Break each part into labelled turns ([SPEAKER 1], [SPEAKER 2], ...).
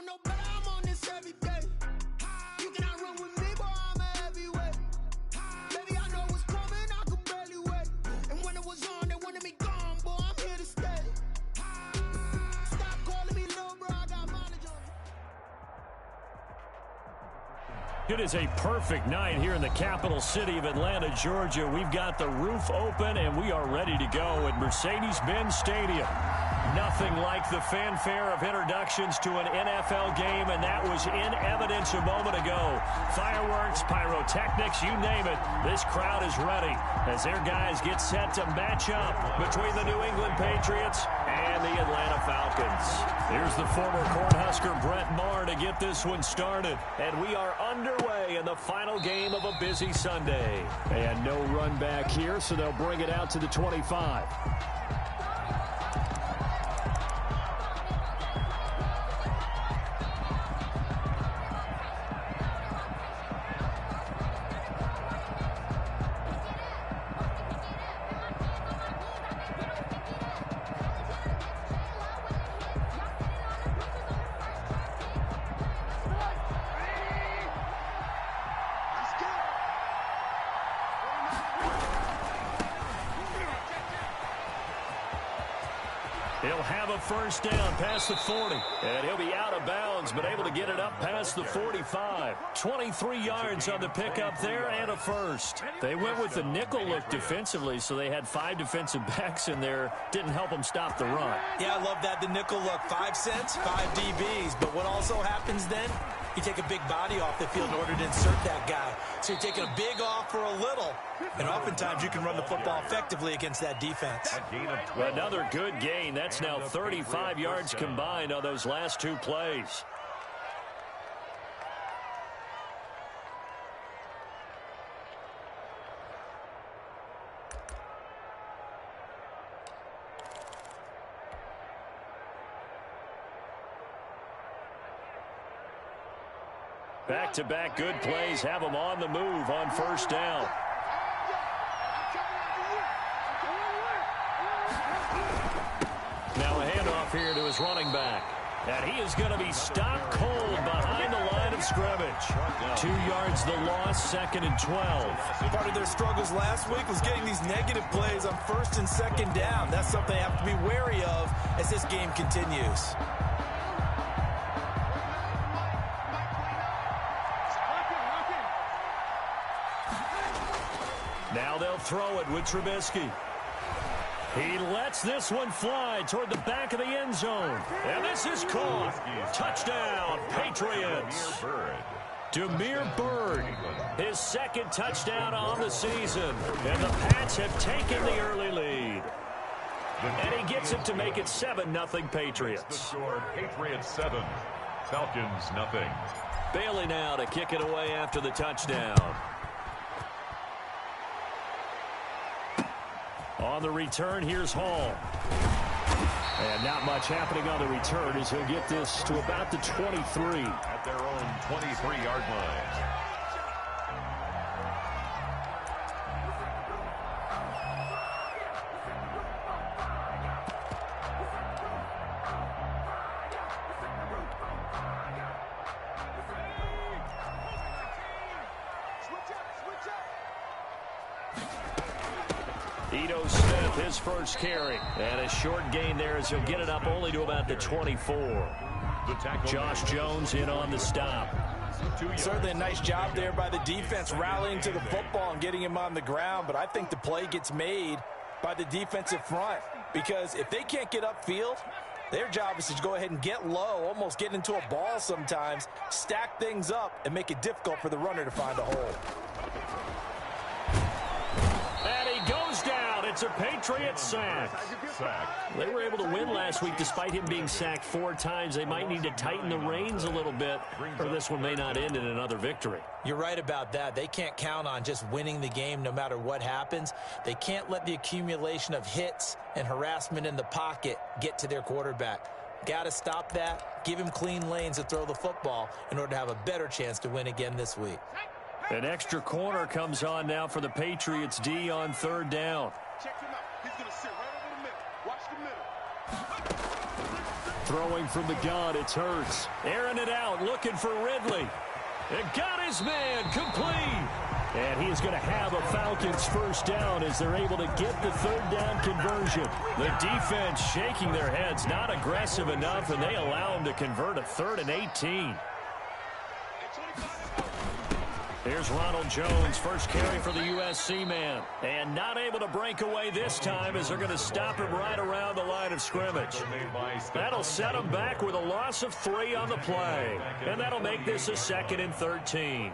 [SPEAKER 1] don't know, but I'm on this every day. You cannot run with me, boy, I'm a heavyweight. Baby, I know what's coming, I could barely wait. And when it was on, they wanted me gone, boy, I'm here to stay. Stop calling me little bro, I got mileage on it.
[SPEAKER 2] It is a perfect night here in the capital city of Atlanta, Georgia. We've got the roof open, and we are ready to go at Mercedes-Benz Stadium. Nothing like the fanfare of introductions to an NFL game, and that was in evidence a moment ago. Fireworks, pyrotechnics, you name it. This crowd is ready as their guys get set to match up between the New England Patriots and the Atlanta Falcons. Here's the former Cornhusker Brett Maher to get this one started. And we are underway in the final game of a busy Sunday. And no run back here, so they'll bring it out to the 25. He'll have a first down past the 40. And he'll be out of bounds, but able to get it up past the 45. 23 yards on the pickup there and a first. They went with the nickel look defensively, so they had 5 defensive backs in there. Didn't help them stop the run.
[SPEAKER 3] Yeah, I love that, the nickel look. 5 cents, 5 DBs. But what also happens then? You take a big body off the field in order to insert that guy. So you're taking a big off for a little. And oftentimes you can run the football effectively against that defense.
[SPEAKER 2] Another good gain. That's now 35 yards combined on those last 2 plays. Back-to-back good plays have them on the move on first down. Now a handoff here to his running back. And he is going to be stopped cold behind the line of scrimmage. 2 yards the loss, 2nd and 12.
[SPEAKER 3] Part of their struggles last week was getting these negative plays on 1st and 2nd down. That's something they have to be wary of as this game continues.
[SPEAKER 2] Now they'll throw it with Trubisky. He lets this one fly toward the back of the end zone. And this is caught. Touchdown, Patriots. Damiere Byrd, his 2nd touchdown on the season. And the Pats have taken the early lead. And he gets it to make it 7-0 Patriots.
[SPEAKER 4] Patriots 7, Falcons 0.
[SPEAKER 2] Bailey now to kick it away after the touchdown. On the return, here's Hall. And not much happening on the return as he'll get this to about the 23.
[SPEAKER 4] At their own 23-yard line.
[SPEAKER 2] Ito Smith, his first carry. And a short gain there as he'll get it up only to about the 24. Josh Jones in on the stop.
[SPEAKER 3] Certainly a nice job there by the defense rallying to the football and getting him on the ground. But I think the play gets made by the defensive front. Because if they can't get upfield, their job is to go ahead and get low, almost get into a ball sometimes, stack things up, and make it difficult for the runner to find a hole.
[SPEAKER 2] And he goes down. It's a Patriots sack. They were able to win last week despite him being sacked 4 times. They might need to tighten the reins a little bit, or this one may not end in another victory.
[SPEAKER 3] You're right about that. They can't count on just winning the game no matter what happens. They can't let the accumulation of hits and harassment in the pocket get to their quarterback. Got to stop that, give him clean lanes to throw the football in order to have a better chance to win again this week.
[SPEAKER 2] An extra corner comes on now for the Patriots D on 3rd down.
[SPEAKER 1] Check him out. He's going to sit right over the middle. Watch the middle.
[SPEAKER 2] Throwing from the gun, it's Hurts. Airing it out, looking for Ridley. And got his man complete. And he is going to have a Falcons first down as they're able to get the third down conversion. The defense shaking their heads, not aggressive enough, and they allow him to convert a 3rd and 18. Here's Ronald Jones, first carry for the USC man. And not able to break away this time as they're going to stop him right around the line of scrimmage. That'll set him back with a loss of 3 on the play. And that'll make this a 2nd and 13.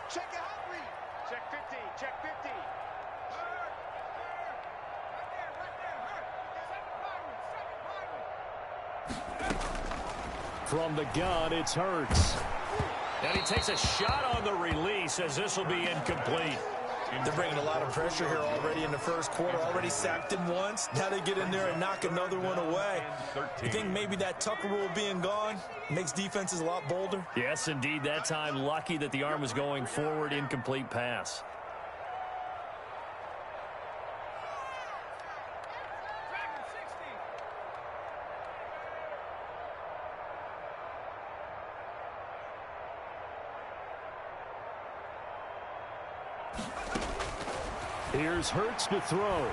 [SPEAKER 5] Check it out, read. Check 50. Check 50.
[SPEAKER 2] From the gun, it's Hurts. And he takes a shot on the release as this will be incomplete.
[SPEAKER 3] They're bringing a lot of pressure here already in the first quarter. Already sacked him once. Now they get in there and knock another one away. You think maybe that Tucker rule being gone makes defenses a lot bolder?
[SPEAKER 2] Yes, indeed. That time, lucky that the arm was going forward. Incomplete pass. Here's Hurts to throw.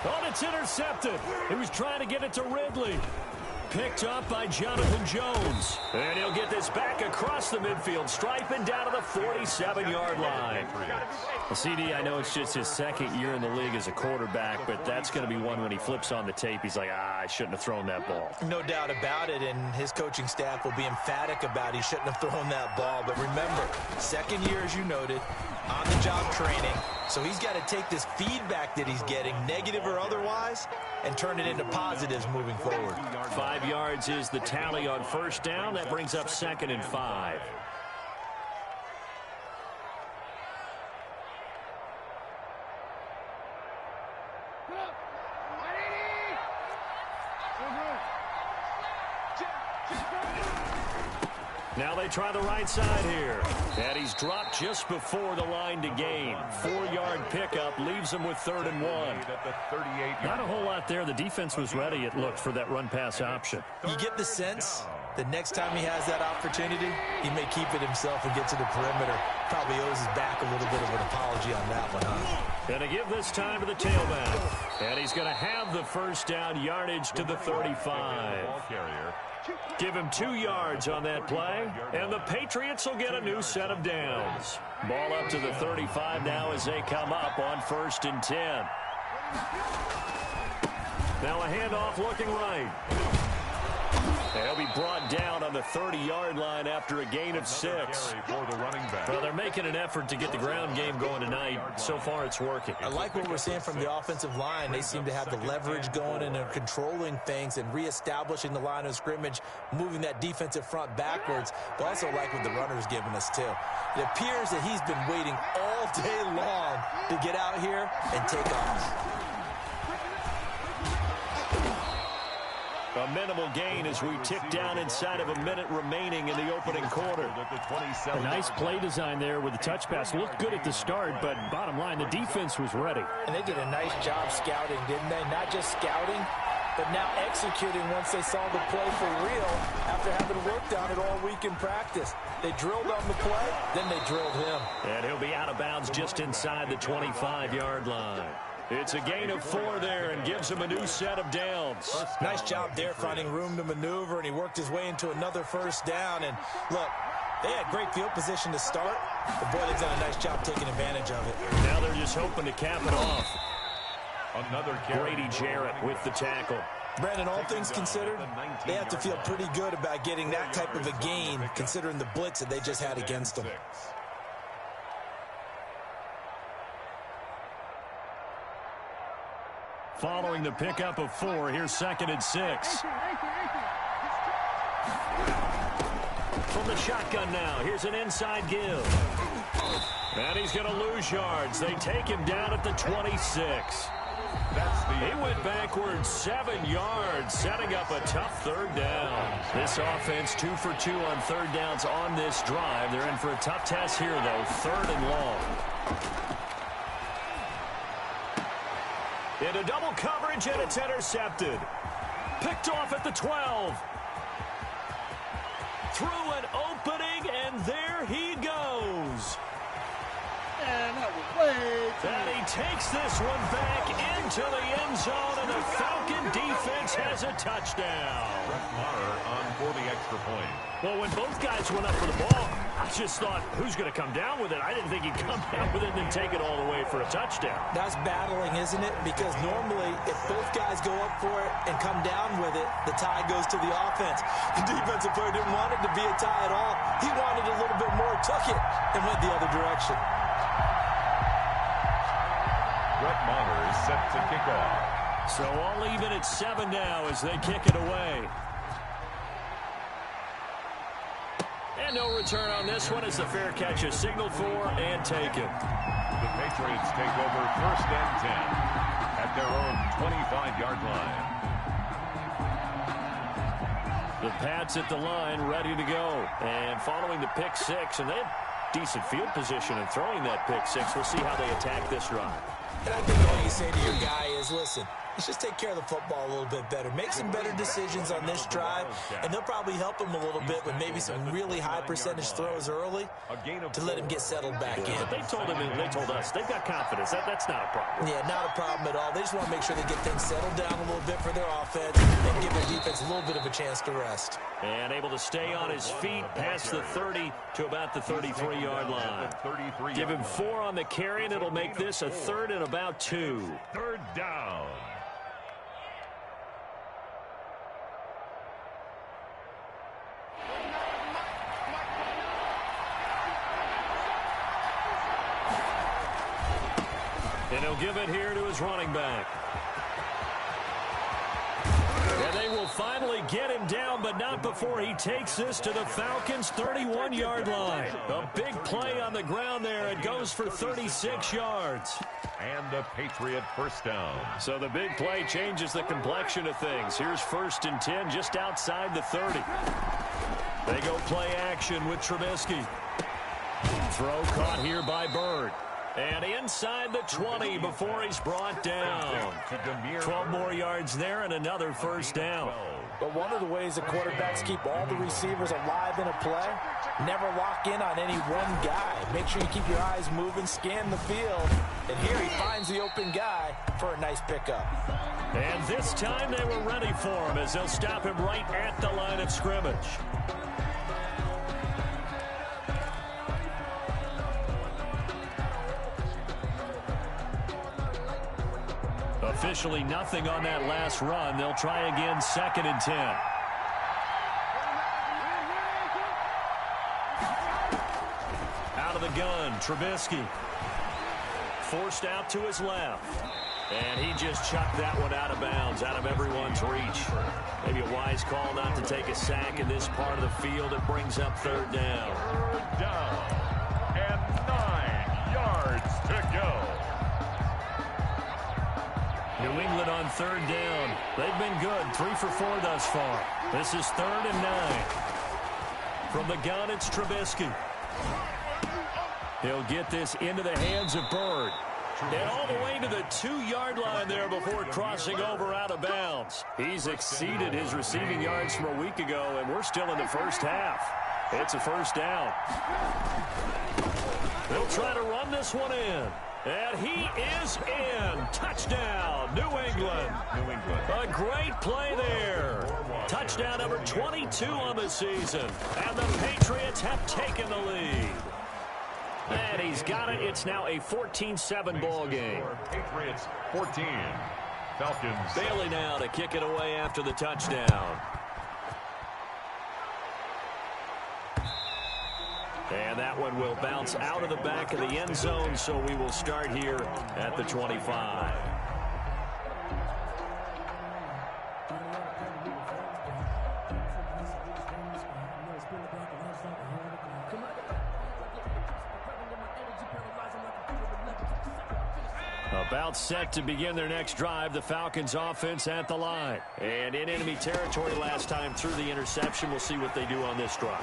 [SPEAKER 2] Oh, it's intercepted. He was trying to get it to Ridley. Picked up by Jonathan Jones. And he'll get this back across the midfield stripe and down to the 47-yard line. Well, CD, I know it's just his 2nd year in the league as a quarterback, but that's going to be one when he flips on the tape. He's like, I shouldn't have thrown that ball.
[SPEAKER 3] No doubt about it, and his coaching staff will be emphatic about he shouldn't have thrown that ball. But remember, 2nd year, as you noted, on-the-job training. So he's got to take this feedback that he's getting, negative or otherwise, and turn it into positives moving forward.
[SPEAKER 2] 5 yards is the tally on first down. That brings up 2nd and 5. Now they try the right side here. And he's dropped just before the line to gain. 4-yard pickup leaves him with 3rd and 1. Not a whole lot there. The defense was ready, it looked, for that run-pass option.
[SPEAKER 3] You get the sense that next time he has that opportunity, he may keep it himself and get to the perimeter. Probably owes his back a little bit of an apology on that one, huh?
[SPEAKER 2] Going to give this time to the tailback. And he's going to have the first down, yardage to the 35. Give him 2 yards on that play, and the Patriots will get a new set of downs. Ball up to the 35 now as they come up on 1st and 10. Now a handoff looking right. They'll be brought down on the 30-yard line after a gain of 6. Well, they're making an effort to get the ground game going tonight. So far, it's working.
[SPEAKER 3] I like what we're seeing from the offensive line. They seem to have the leverage going, and they're controlling things and reestablishing the line of scrimmage, moving that defensive front backwards. But also like what the runner's giving us, too. It appears that he's been waiting all day long to get out here and take off.
[SPEAKER 2] A minimal gain as we tick down inside of a minute remaining in the opening quarter. A nice play design there with the touch pass. Looked good at the start, but bottom line, the defense was ready.
[SPEAKER 3] And they did a nice job scouting, didn't they? Not just scouting, but now executing once they saw the play for real after having worked on it all week in practice. They drilled on the play, then they drilled him.
[SPEAKER 2] And he'll be out of bounds just inside the 25-yard line. It's a gain of 4 there and gives him a new set of downs.
[SPEAKER 3] Nice job there finding room to maneuver, and he worked his way into another first down. And look, they had great field position to start, but boy, they've done a nice job taking advantage of it.
[SPEAKER 2] Now they're just hoping to cap it off. Another Grady Jarrett with the tackle.
[SPEAKER 3] Brandon, all things considered, they have to feel pretty good about getting that type of a gain, considering the blitz that they just had against them.
[SPEAKER 2] Following the pickup of 4, here's 2nd and 6. From the shotgun now, here's an inside give. And he's going to lose yards. They take him down at the 26. He went backwards 7 yards, setting up a tough 3rd down. This offense 2 for 2 on 3rd downs on this drive. They're in for a tough test here, though, 3rd and long. Into double coverage, and it's intercepted. Picked off at the 12. Through an opening, and there he goes.
[SPEAKER 6] Man, that was way too
[SPEAKER 2] And he takes this one back into the end zone, and the Falcon defense has a touchdown.
[SPEAKER 4] Brett Maher on for the extra point.
[SPEAKER 2] Well, when both guys went up for the ball, I just thought, who's going to come down with it? I didn't think he'd come down with it and then take it all the way for a touchdown.
[SPEAKER 3] That's battling, isn't it? Because normally, if both guys go up for it and come down with it, the tie goes to the offense. The defensive player didn't want it to be a tie at all. He wanted a little bit more, took it, and went the other direction.
[SPEAKER 4] Brett Maher is set to kick off.
[SPEAKER 2] So all even at 7 now as they kick it away. And no return on this one as the fair catch is signaled for and taken.
[SPEAKER 4] The Patriots take over 1st and 10 at their own 25-yard line.
[SPEAKER 2] The Pats at the line ready to go. And following the pick 6, and they have decent field position in throwing that pick 6. We'll see how they attack this drive.
[SPEAKER 3] And I think all you say to your guy is, listen, let's just take care of the football a little bit better. Make some better decisions on this drive, and they'll probably help him a little bit with maybe some really high percentage throws early to let him get settled back in.
[SPEAKER 2] But they told us they've got confidence. That's not a problem.
[SPEAKER 3] Yeah, not a problem at all. They just want to make sure they get things settled down a little bit for their offense and give their defense a little bit of a chance to rest.
[SPEAKER 2] And able to stay on his feet past the 30 to about the 33-yard line. Give him 4 on the carry, and it'll make this a 3rd and about 2.
[SPEAKER 4] 3rd down.
[SPEAKER 2] And he'll give it here to his running back. And they will finally get him down, but not before he takes this to the Falcons' 31-yard line. A big play on the ground there. It goes for 36 yards.
[SPEAKER 4] And a Patriot 1st down.
[SPEAKER 2] So the big play changes the complexion of things. Here's 1st and 10 just outside the 30. They go play action with Trubisky. Throw caught here by Bird. And inside the 20 before he's brought down. 12 more yards there and another 1st down.
[SPEAKER 3] But one of the ways the quarterbacks keep all the receivers alive in a play, never lock in on any one guy. Make sure you keep your eyes moving, scan the field. And here he finds the open guy for a nice pickup.
[SPEAKER 2] And this time they were ready for him as they'll stop him right at the line of scrimmage. Officially nothing on that last run. They'll try again 2nd and 10. Out of the gun, Trubisky. Forced out to his left. And he just chucked that one out of bounds, out of everyone's reach. Maybe a wise call not to take a sack in this part of the field. It brings up 3rd down.
[SPEAKER 4] 3rd down. And 9 yards to go.
[SPEAKER 2] New England on 3rd down. They've been good. 3 for 4 thus far. This is 3rd and 9. From the gun, it's Trubisky. He'll get this into the hands of Bird. And all the way to the 2-yard line there before crossing over out of bounds. He's exceeded his receiving yards from a week ago, and we're still in the 1st half. It's a 1st down. They'll try to run this one in. And he is in. Touchdown, New England. A great play there. Touchdown number 22 on the season. And the Patriots have taken the lead. And he's got it. It's now a 14-7 ball game.
[SPEAKER 4] Patriots 14. Falcons.
[SPEAKER 2] Bailey now to kick it away after the touchdown. And that one will bounce out of the back of the end zone, so we will start here at the 25. About set to begin their next drive, the Falcons offense at the line. And in enemy territory last time through the interception. We'll see what they do on this drive.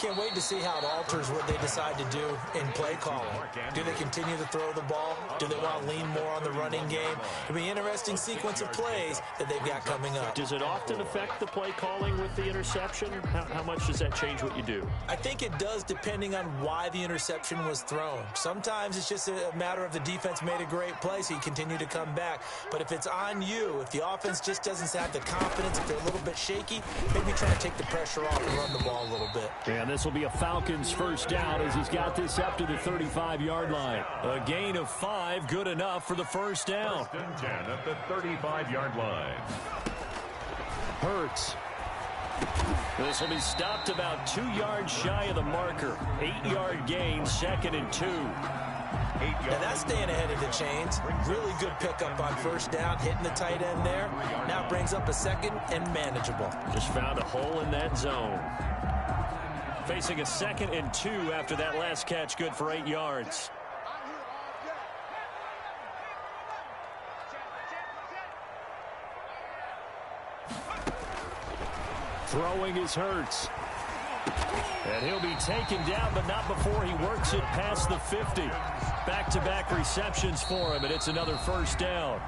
[SPEAKER 3] can't wait to see how it alters what they decide to do in play calling. Do they continue to throw the ball? Do they want to lean more on the running game? It'll be an interesting sequence of plays that they've got coming up.
[SPEAKER 2] Does it often affect the play calling with the interception? How much does that change what you do?
[SPEAKER 3] I think it does, depending on why the interception was thrown. Sometimes it's just a matter of the defense made a great play, so you continue to come back. But if it's on you, if the offense just doesn't have the confidence, if they're a little bit shaky, maybe try to take the pressure off and run the ball a little bit.
[SPEAKER 2] And this will be a Falcons first down as he's got this up to the 35-yard line. A gain of 5, good enough for the first down.
[SPEAKER 4] First and 10 at the 35-yard line.
[SPEAKER 2] Hurts. This will be stopped about 2 yards shy of the marker. 8-yard gain, 2nd and 2.
[SPEAKER 3] Now that's staying ahead of the chains. Really good pickup on first down, hitting the tight end there. Now brings up a 2nd and manageable.
[SPEAKER 2] Just found a hole in that zone. Facing a 2nd and 2 after that last catch, good for 8 yards. Throwing is Hurts. And he'll be taken down, but not before he works it past the 50. Back-to-back receptions for him, and it's another first down.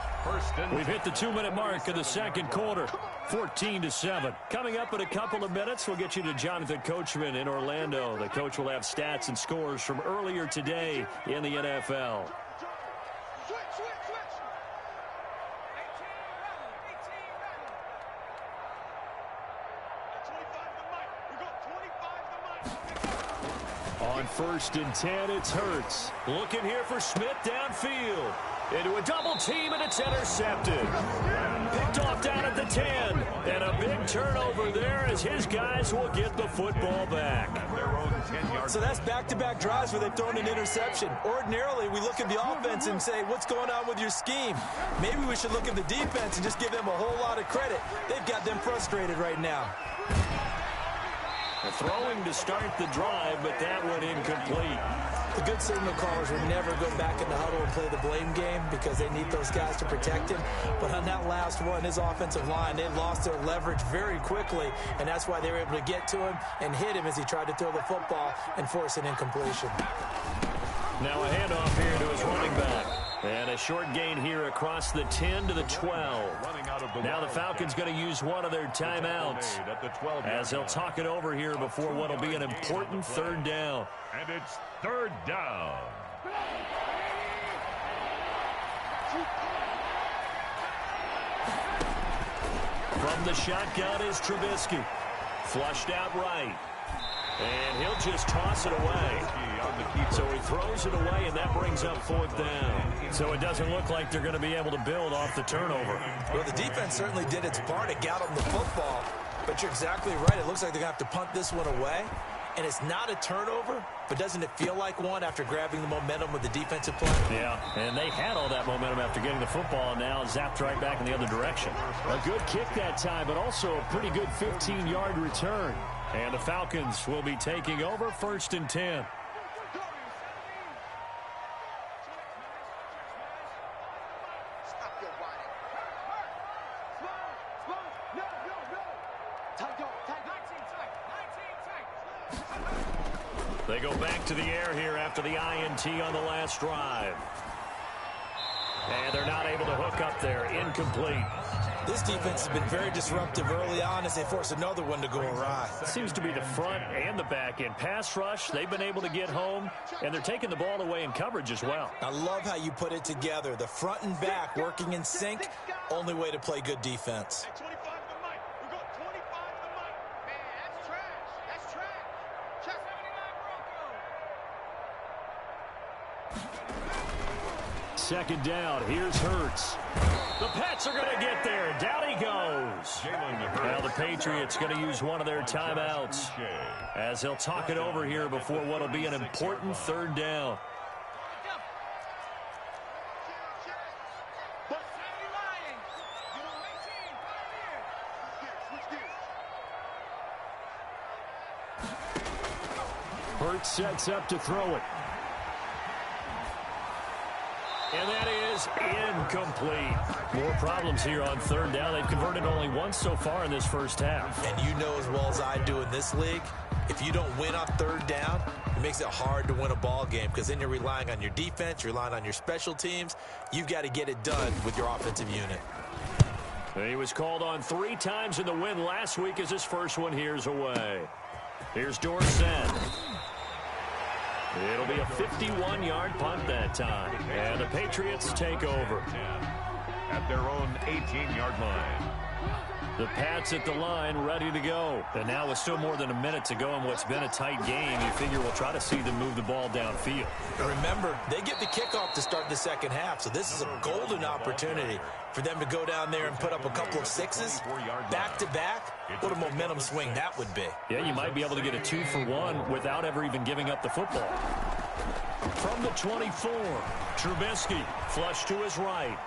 [SPEAKER 2] We've hit the 2-minute mark of the second quarter. 14-7. Coming up in a couple of minutes, we'll get you to Jonathan Coachman in Orlando. The coach will have stats and scores from earlier today in the NFL. On 1st and 10, it's Hurts. Looking here for Smith downfield. Into a double team, and it's intercepted. Picked off down at the 10. And a big turnover there as his guys will get the football back.
[SPEAKER 3] So that's back-to-back drives where they've thrown an interception. Ordinarily, we look at the offense and say, what's going on with your scheme? Maybe we should look at the defense and just give them a whole lot of credit. They've got them frustrated right now.
[SPEAKER 2] Throwing to start the drive, but that went incomplete.
[SPEAKER 3] The good signal callers will never go back in the huddle and play the blame game because they need those guys to protect him. But on that last one, his offensive line, they lost their leverage very quickly, and that's why they were able to get to him and hit him as he tried to throw the football and force an incompletion.
[SPEAKER 2] Now a handoff here to his running back. And a short gain here across the 10 to the 12. Now the Falcons going to use one of their timeouts as they'll talk it over here before what will be an important third down.
[SPEAKER 4] And it's third down.
[SPEAKER 2] From the shotgun is Trubisky. Flushed out right. And he'll just toss it away. So he throws it away, and that brings up 4th down. So it doesn't look like they're going to be able to build off the turnover.
[SPEAKER 3] Well, the defense certainly did its part. It got them the football. But you're exactly right. It looks like they're going to have to punt this one away. And it's not a turnover, but doesn't it feel like one after grabbing the momentum with the defensive play?
[SPEAKER 2] Yeah, and they had all that momentum after getting the football, and now zapped right back in the other direction. A good kick that time, but also a pretty good 15-yard return. And the Falcons will be taking over 1st and 10. They go back to the air here after the INT on the last drive. And they're not able to hook up there. Incomplete.
[SPEAKER 3] This defense has been very disruptive early on as they force another one to go awry.
[SPEAKER 2] It seems to be the front and the back end. Pass rush, they've been able to get home, and they're taking the ball away in coverage as well.
[SPEAKER 3] I love how you put it together. The front and back working in sync, only way to play good defense.
[SPEAKER 2] Second down, here's Hurts. The Pats are going to get there. Down he goes. Now the Patriots going to use one of their timeouts as they'll talk it over here before what will be an important third down. Hurts sets up to throw it. And that is incomplete. More problems here on third down. They've converted only once so far in this first half.
[SPEAKER 3] And you know as well as I do in this league, if you don't win on third down, it makes it hard to win a ball game because then you're relying on your defense, you're relying on your special teams. You've got to get it done with your offensive unit.
[SPEAKER 2] He was called on 3 times in the win last week as his first one here's away. Here's Dorsett. It'll be a 51-yard punt that time. And the Patriots take over.
[SPEAKER 4] At their own 18-yard line.
[SPEAKER 2] The Pats at the line, ready to go. And now with still more than a minute to go in what's been a tight game, you figure we'll try to see them move the ball downfield.
[SPEAKER 3] Remember, they get the kickoff to start the second half, so this is a golden opportunity for them to go down there and put up a couple of 6s back-to-back. What a momentum swing that would be.
[SPEAKER 2] Yeah, you might be able to get a 2-for-1 without ever even giving up the football. From the 24, Trubisky, flush to his right.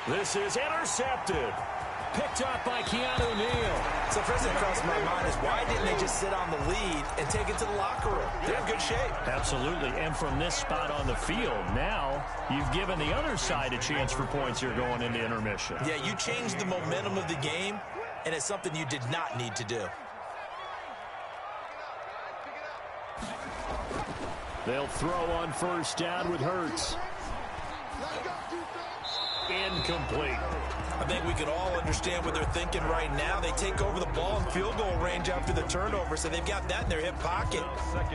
[SPEAKER 2] This is intercepted. Picked up by Keanu Neal.
[SPEAKER 3] So first thing that crossed my mind is why didn't they just sit on the lead and take it to the locker room? They're in good shape.
[SPEAKER 2] Absolutely. And from this spot on the field, now you've given the other side a chance for points here going into intermission.
[SPEAKER 3] Yeah, you changed the momentum of the game, and it's something you did not need to do.
[SPEAKER 2] They'll throw on first down with Hurts. Incomplete.
[SPEAKER 3] I think we can all understand what they're thinking right now. They take over the ball in field goal range after the turnover, so they've got that in their hip pocket.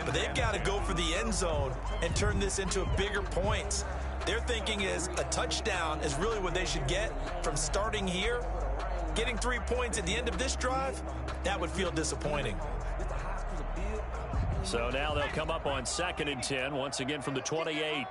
[SPEAKER 3] But they've got to go for the end zone and turn this into a bigger points. Their thinking is a touchdown is really what they should get from starting here. Getting 3 points at the end of this drive, that would feel disappointing.
[SPEAKER 2] So now they'll come up on 2nd and 10, once again from the 28.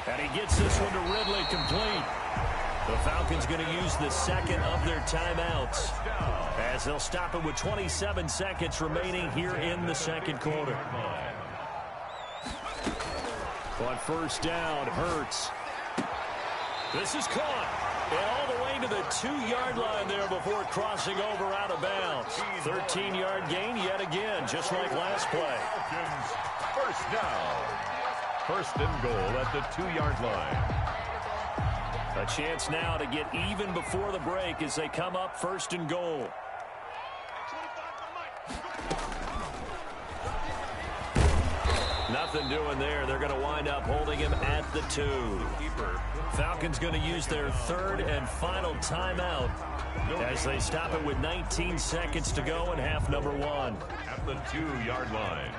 [SPEAKER 2] And he gets this one to Ridley complete. The Falcons going to use the second of their timeouts as they'll stop it with 27 seconds remaining here in the second quarter. On first down, Hurts. This is caught. And all the way to the 2-yard line there before crossing over out of bounds. 13-yard gain yet again, just like last play.
[SPEAKER 4] First down. First and goal at the 2-yard line.
[SPEAKER 2] A chance now to get even before the break as they come up 1st and goal. Nothing doing there. They're going to wind up holding him at the 2. Falcons going to use their 3rd and final timeout as they stop it with 19 seconds to go in half number 1.
[SPEAKER 4] At the 2-yard line.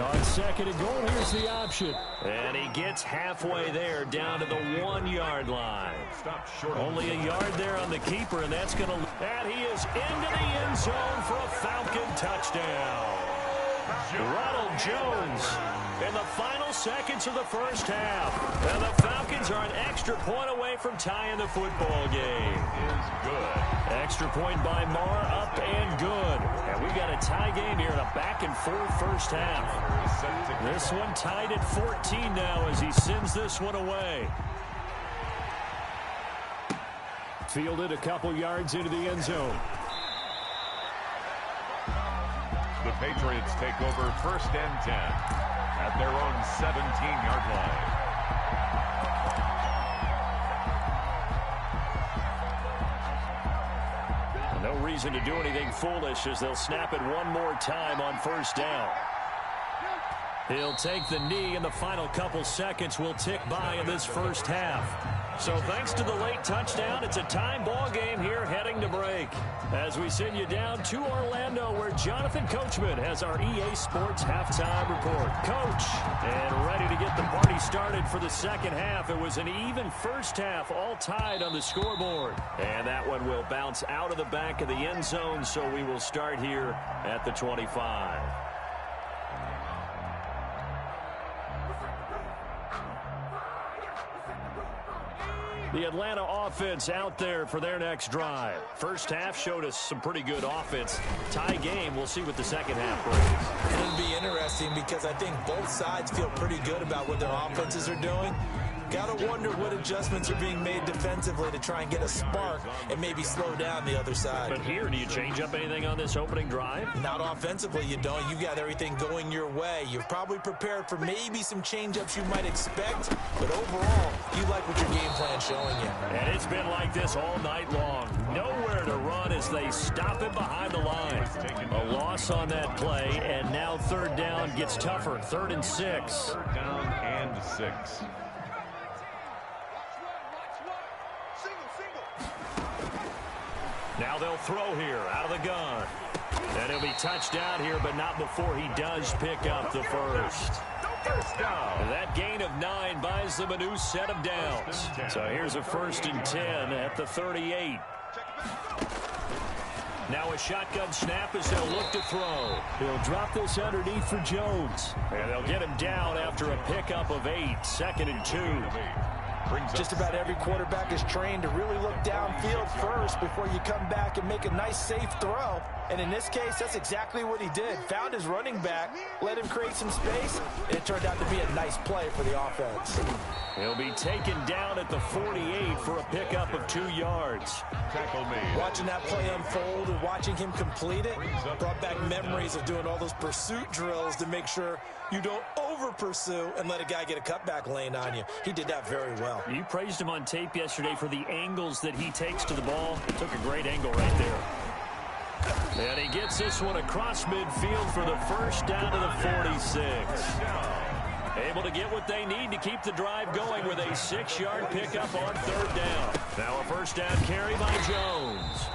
[SPEAKER 2] On 2nd and goal, here's the option. And he gets halfway there down to the 1-yard line. Only a yard there on the keeper, and that's going to... And he is into the end zone for a Falcon touchdown. Ronald Jones in the final seconds of the first half. And the Falcons are an extra point away from tying the football game.
[SPEAKER 4] Is good.
[SPEAKER 2] Extra point by Marr, up and good. And we got a tie game here in a back-and-forth first half. This one tied at 14 now as he sends this one away. Fielded a couple yards into the end zone.
[SPEAKER 4] The Patriots take over 1st and 10 at their own 17-yard line.
[SPEAKER 2] No reason to do anything foolish as they'll snap it one more time on first down. He'll take the knee, and the final couple seconds will tick by in this first half. So thanks to the late touchdown, it's a time ball game here heading to break. As we send you down to Orlando, where Jonathan Coachman has our EA Sports halftime report. Coach, and ready to get the party started for the second half. It was an even first half, all tied on the scoreboard. And that one will bounce out of the back of the end zone, so we will start here at the 25. The Atlanta offense out there for their next drive. First half showed us some pretty good offense. Tie game, we'll see what the second half brings.
[SPEAKER 3] It'll be interesting because I think both sides feel pretty good about what their offenses are doing. Gotta wonder what adjustments are being made defensively to try and get a spark and maybe slow down the other side.
[SPEAKER 2] But here, do you change up anything on this opening drive?
[SPEAKER 3] Not offensively, you don't. You got everything going your way. You're probably prepared for maybe some change-ups you might expect, but overall, you like what your game plan's showing you.
[SPEAKER 2] And it's been like this all night long. Nowhere to run as they stop him behind the line. A loss on that play, and now third down gets tougher. 3rd and 6.
[SPEAKER 4] Third down and 6.
[SPEAKER 2] Now they'll throw here out of the gun. And he'll be touched down here, but not before he does pick up the first.
[SPEAKER 4] First down.
[SPEAKER 2] That gain of 9 buys them a new set of downs. So here's a 1st and 10 at the 38. Now a shotgun snap as they'll look to throw. He'll drop this underneath for Jones. And they'll get him down after a pickup of 8. 2nd and 2.
[SPEAKER 3] Just about every quarterback is trained to really look downfield first before you come back and make a nice, safe throw. And in this case, that's exactly what he did. Found his running back, let him create some space, and it turned out to be a nice play for the offense.
[SPEAKER 2] He'll be taken down at the 48 for a pickup of 2 yards.
[SPEAKER 4] Tackle made.
[SPEAKER 3] Watching that play unfold and watching him complete it brought back memories of doing all those pursuit drills to make sure you don't over-pursue and let a guy get a cutback lane on you. He did that very well.
[SPEAKER 2] You praised him on tape yesterday for the angles that he takes to the ball. Took a great angle right there. And he gets this one across midfield for the first down to the 46. Able to get what they need to keep the drive going with a 6-yard pickup on 3rd down. Now a 1st down carry by Jones.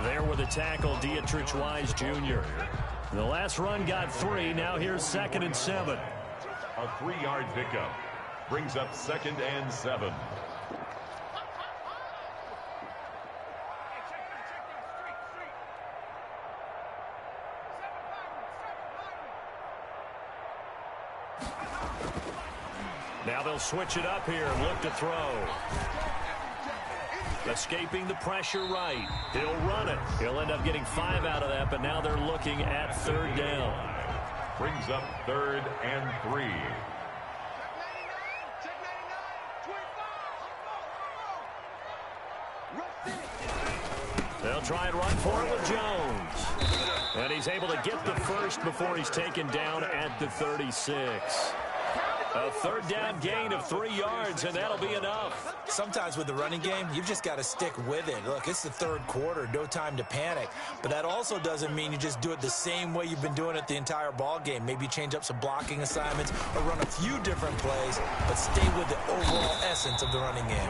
[SPEAKER 2] There with a tackle, Dietrich Wise Jr. The last run got 3. Now here's 2nd and 7.
[SPEAKER 4] A 3-yard pickup. Brings up 2nd and 7.
[SPEAKER 2] Now they'll switch it up here and look to throw. Escaping the pressure right. He'll run it. He'll end up getting 5 out of that, but now they're looking at 3rd down.
[SPEAKER 4] Brings up 3rd and 3.
[SPEAKER 2] They'll try and run for it with Jones. And he's able to get the first before he's taken down at the 36. A 3rd down gain of 3 yards, and that'll be enough.
[SPEAKER 3] Sometimes with the running game, you've just got to stick with it. Look, it's the 3rd quarter, no time to panic. But that also doesn't mean you just do it the same way you've been doing it the entire ball game. Maybe change up some blocking assignments or run a few different plays, but stay with the overall essence of the running game.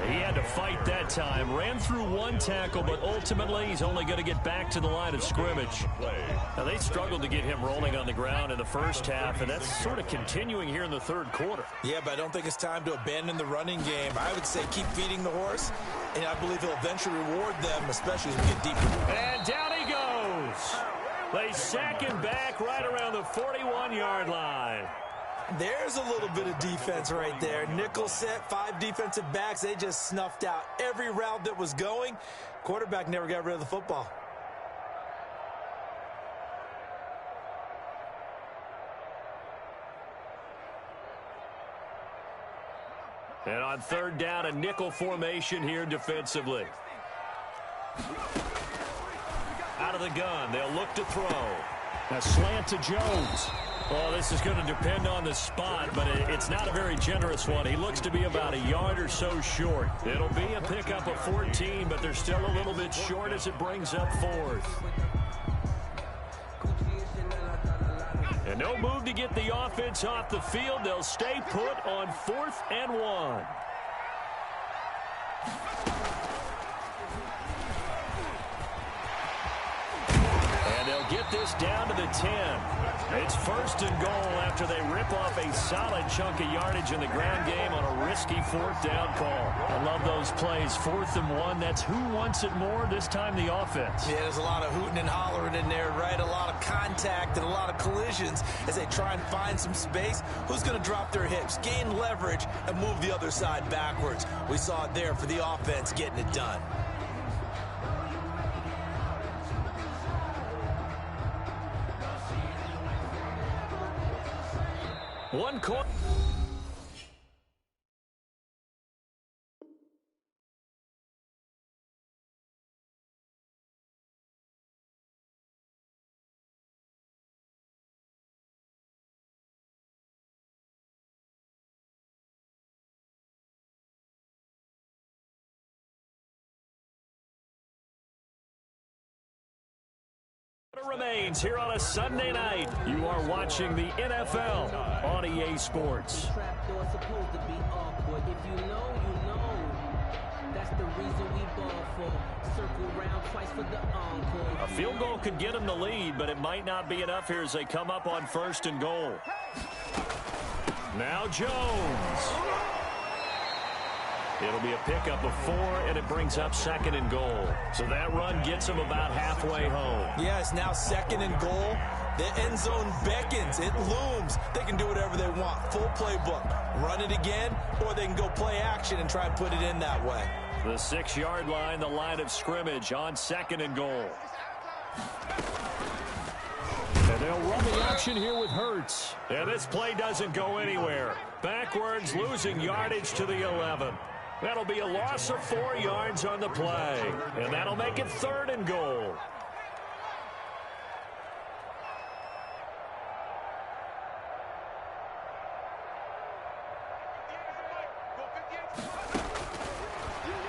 [SPEAKER 2] He had to fight that time. Ran through 1 tackle, but ultimately he's only going to get back to the line of scrimmage. Now, they struggled to get him rolling on the ground in the first half, and that's sort of continuing here in the 3rd quarter.
[SPEAKER 3] Yeah, but I don't think it's time to abandon the running game. I would say keep feeding the horse, and I believe he'll eventually reward them, especially as we get deeper.
[SPEAKER 2] And down he goes. They sack him back right around the 41-yard line.
[SPEAKER 3] There's a little bit of defense right there. Nickel set, 5 defensive backs. They just snuffed out every route that was going. Quarterback never got rid of the football.
[SPEAKER 2] And on 3rd down, a nickel formation here defensively. Out of the gun, they'll look to throw. A slant to Jones. Well, this is going to depend on the spot, but it's not a very generous one. He looks to be about a yard or so short. It'll be a pickup of 14, but they're still a little bit short as it brings up 4th. And no move to get the offense off the field. They'll stay put on 4th and 1. And they'll get this down to the 10. It's 1st and goal after they rip off a solid chunk of yardage in the ground game on a risky 4th down call. I love those plays. 4th and 1. That's who wants it more, this time the offense.
[SPEAKER 3] Yeah, there's a lot of hooting and hollering in there, right? A lot of contact and a lot of collisions as they try and find some space. Who's going to drop their hips, gain leverage, and move the other side backwards? We saw it there for the offense getting it done.
[SPEAKER 2] One quarter. remains here on a Sunday night. You are watching the NFL on EA Sports.
[SPEAKER 7] Trapdoor supposed to be awkward. If you know, you know. That's the reason we ball for. Circle round twice for the encore.
[SPEAKER 2] A field goal could get them the lead, but it might not be enough here as they come up on 1st and goal. Now Jones. It'll be a pickup of 4, and it brings up 2nd and goal. So that run gets them about halfway home.
[SPEAKER 3] Yeah, it's now 2nd and goal. The end zone beckons. It looms. They can do whatever they want. Full playbook. Run it again, or they can go play action and try and put it in that way.
[SPEAKER 2] The 6-yard line, the line of scrimmage on 2nd and goal. And they'll run the option here with Hurts. And this play doesn't go anywhere. Backwards, losing yardage to the 11. That'll be a loss of 4 yards on the play. And that'll make it 3rd and goal.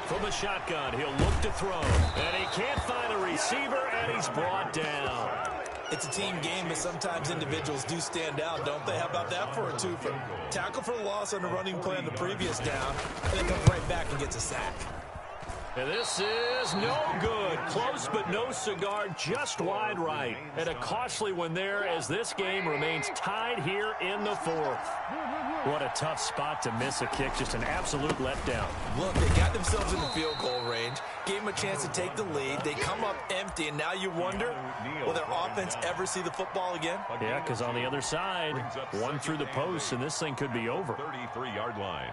[SPEAKER 2] From the shotgun, he'll look to throw. And he can't find a receiver, and he's brought down.
[SPEAKER 3] It's a team game, but sometimes individuals do stand out, don't they? How about that for a twofer? Tackle for loss on the running play on the previous down, and then comes right back and gets a sack.
[SPEAKER 2] And this is no good. Close, but no cigar, just wide right. And a costly one there as this game remains tied here in the 4th. What a tough spot to miss a kick. Just an absolute letdown.
[SPEAKER 3] Look, they got themselves in the field goal range, gave them a chance to take the lead. They come up empty, and now you wonder, will their offense ever see the football again?
[SPEAKER 2] Yeah, because on the other side, one through the post, and this thing could be over.
[SPEAKER 4] 33-yard line.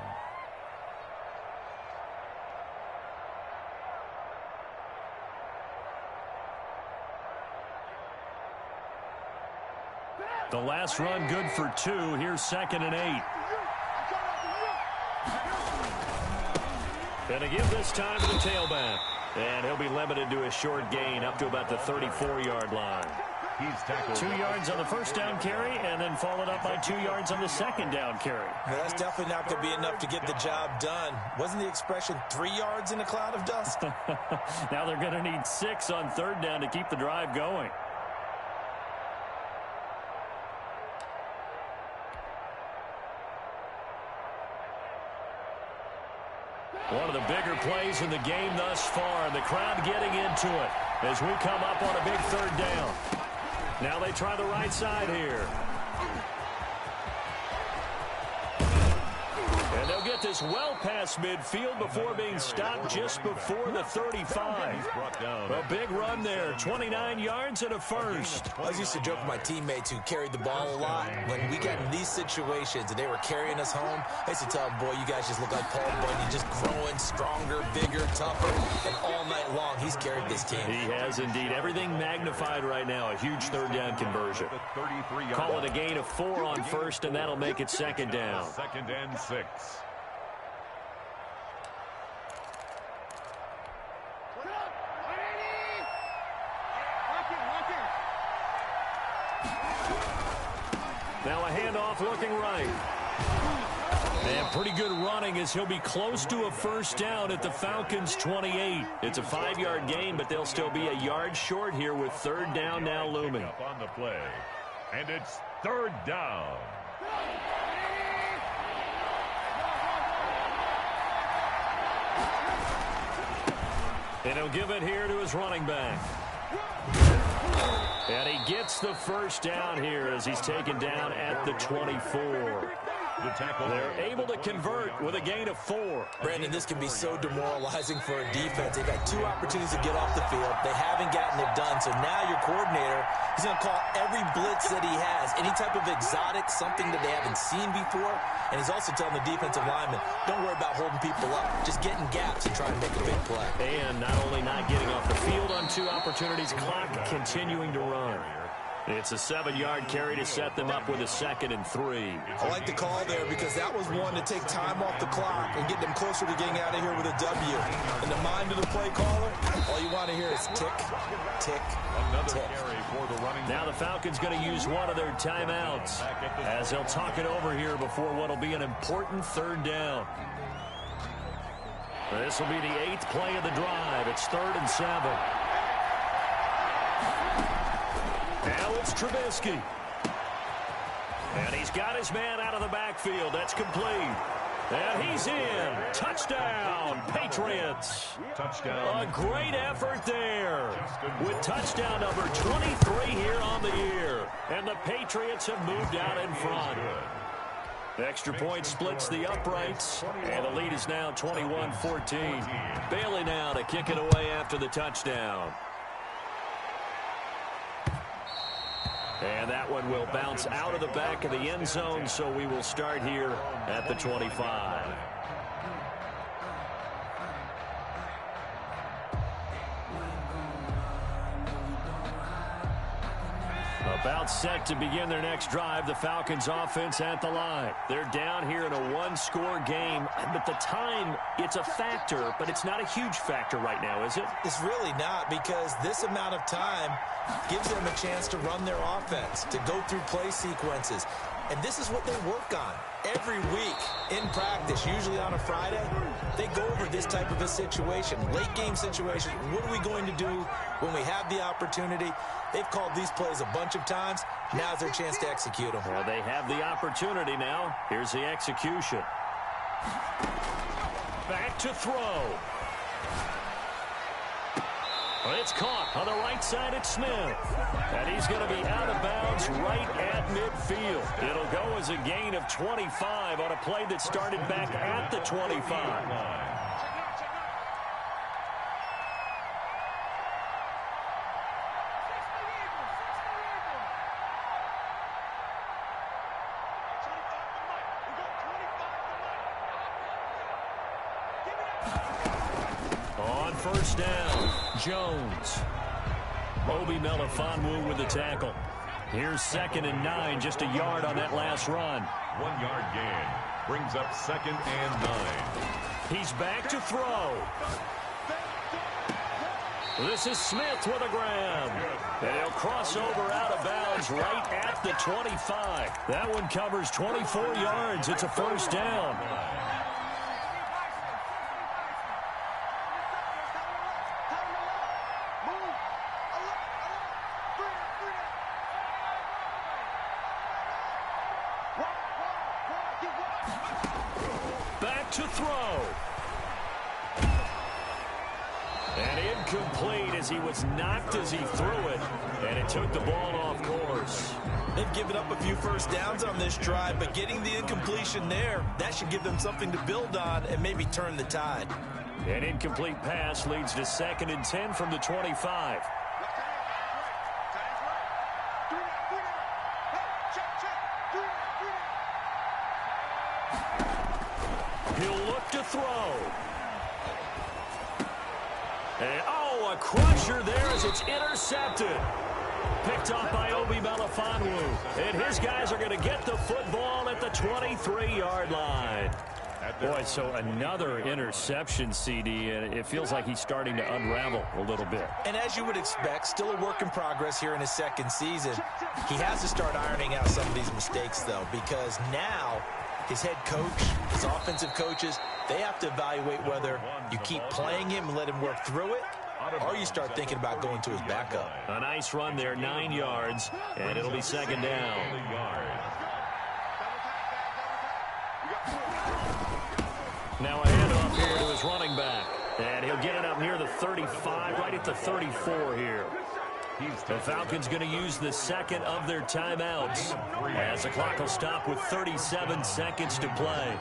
[SPEAKER 2] The last run good for 2. Here's 2nd and 8. And to give this time to the tailback. And he'll be limited to a short gain up to about the 34-yard line.
[SPEAKER 4] He's tackled
[SPEAKER 2] 2 yards on the first down carry, and then followed up by 2 yards on the second down carry.
[SPEAKER 3] Well, that's definitely not going to be enough to get the job done. Wasn't the expression 3 yards in a cloud of dust?
[SPEAKER 2] Now they're going to need 6 on 3rd down to keep the drive going. One of the bigger plays in the game thus far. The crowd getting into it as we come up on a big 3rd down. Now they try the right side here. And they'll get this well past midfield before being stopped just before the 35. A big run there, 29 yards and a first.
[SPEAKER 3] I was used to joke with my teammates who carried the ball a lot. When we got in these situations and they were carrying us home, I used to tell them, boy, you guys just look like Paul Bunyan, just growing stronger, bigger, tougher, and all night long he's carried this team.
[SPEAKER 2] He has indeed. Everything magnified right now. A huge 3rd down conversion. Call it a gain of 4 on 1st, and that'll make it 2nd down.
[SPEAKER 4] 2nd and 6.
[SPEAKER 2] Now a handoff looking right. And pretty good running as he'll be close to a first down at the Falcons' 28. It's a 5-yard gain, but they'll still be a yard short here with 3rd down now looming.
[SPEAKER 4] Up on the play. And it's 3rd down.
[SPEAKER 2] And he'll give it here to his running back. And he gets the first down here as he's taken down at the 24. They're able to convert with a gain of 4.
[SPEAKER 3] Brandon, this can be so demoralizing for a defense. They've had 2 opportunities to get off the field. They haven't gotten it done. So now your coordinator is going to call every blitz that he has, any type of exotic, something that they haven't seen before. And he's also telling the defensive lineman, don't worry about holding people up. Just get in gaps and try to make a big play.
[SPEAKER 2] And not only not getting off the field on 2 opportunities, clock continuing to run. It's a 7-yard carry to set them up with a 2nd and 3.
[SPEAKER 3] I like the call there because that was one to take time off the clock and get them closer to getting out of here with a W. In the mind of the play caller, all you want to hear is tick, tick, tick.
[SPEAKER 2] Now the Falcons going to use one of their timeouts as they'll talk it over here before what will be an important 3rd down. This will be the 8th play of the drive. It's 3rd and 7. Now it's Trubisky. And he's got his man out of the backfield. That's complete. And he's in. Touchdown, Patriots.
[SPEAKER 4] Touchdown.
[SPEAKER 2] A great effort there with touchdown number 23 here on the year. And the Patriots have moved out in front. Extra point splits the uprights, and the lead is now 21-14. Bailey now to kick it away after the touchdown. And that one will bounce out of the back of the end zone, so we will start here at the 25. About set to begin their next drive, the Falcons offense at the line. They're down here in a one-score game, but the time, it's a factor, but it's not a huge factor right now, is it?
[SPEAKER 3] It's really not, because this amount of time gives them a chance to run their offense, to go through play sequences. And this is what they work on every week in practice, usually on a Friday. They go over this type of a situation, late game situation. What are we going to do when we have the opportunity? They've called these plays a bunch of times. Now's their chance to execute them.
[SPEAKER 2] Well, they have the opportunity now. Here's the execution. Back to throw. It's caught on the right side at Smith. And he's going to be out of bounds right at midfield. It'll go as a gain of 25 on a play that started back at the 25. First down, Jones. Obi Melifonwu with the tackle. Here's 2nd and 9, just a yard on that last run.
[SPEAKER 4] 1 yard gain. Brings up 2nd and 9.
[SPEAKER 2] He's back to throw. This is Smith with a grab. And he'll cross over out of bounds right at the 25. That one covers 24 yards. It's a first down. To throw. And incomplete as he was knocked as he threw it. And it took the ball off course.
[SPEAKER 3] They've given up a few first downs on this drive, but getting the incompletion there, that should give them something to build on and maybe turn the tide.
[SPEAKER 2] An incomplete pass leads to 2nd and 10 from the 25. He'll look to throw. And, a crusher there as it's intercepted. Picked off by Obi Melifonwu. And his guys are going to get the football at the 23-yard line. Boy, so another interception, CD, and it feels like he's starting to unravel a little bit.
[SPEAKER 3] And as you would expect, still a work in progress here in his 2nd season. He has to start ironing out some of these mistakes, though, because now his head coach, his offensive coaches, they have to evaluate whether you keep playing him and let him work through it, or you start thinking about going to his backup.
[SPEAKER 2] A nice run there, 9 yards, and it'll be 2nd down. Now a handoff here to his running back. And he'll get it up near the 35, right at the 34 here. The Falcons going to use the 2nd of their timeouts as the clock will stop with 37 seconds to play.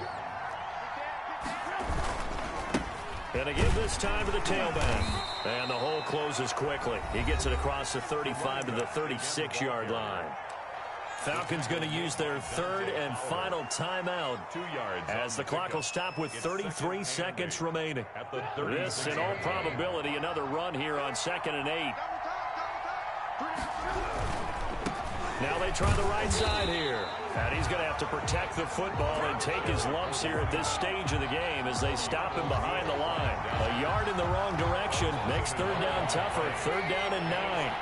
[SPEAKER 2] And again this time to the tailback. And the hole closes quickly. He gets it across the 35 to the 36-yard line. Falcons going to use their 3rd and final timeout
[SPEAKER 4] 2 yards
[SPEAKER 2] as the clock will stop with 33 seconds remaining. This, in all probability, another run here on 2nd and 8. Now they try the right side here. And he's going to have to protect the football and take his lumps here at this stage of the game as they stop him behind the line. A yard in the wrong direction makes 3rd down tougher. 3rd down and 9.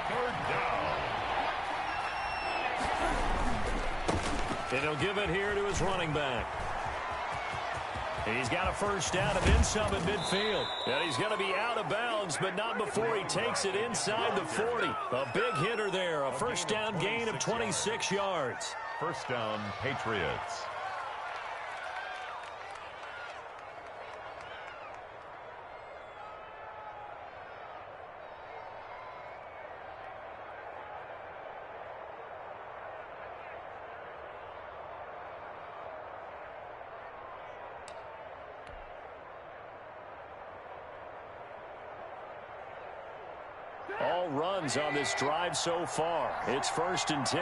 [SPEAKER 2] And he'll give it here to his running back. He's got a first down and then some at midfield. And he's going to be out of bounds, but not before he takes it inside the 40. A big hitter there. A first down gain of 26 yards.
[SPEAKER 4] First down, Patriots.
[SPEAKER 2] All runs on this drive so far. It's 1st and 10.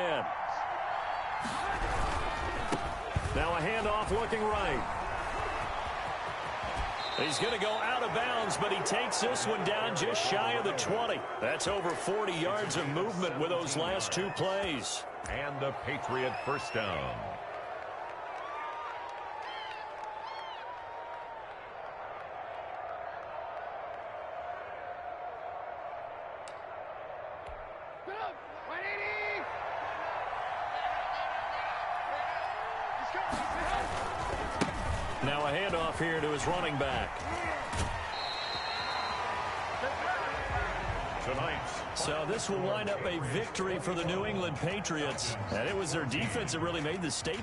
[SPEAKER 2] Now a handoff looking right. He's going to go out of bounds, but he takes this one down just shy of the 20. That's over 40 yards of movement with those last 2 plays.
[SPEAKER 4] And a Patriot first down.
[SPEAKER 2] Now a handoff here to his running back. So this will wind up a victory for the New England Patriots. And it was their defense that really made the statement.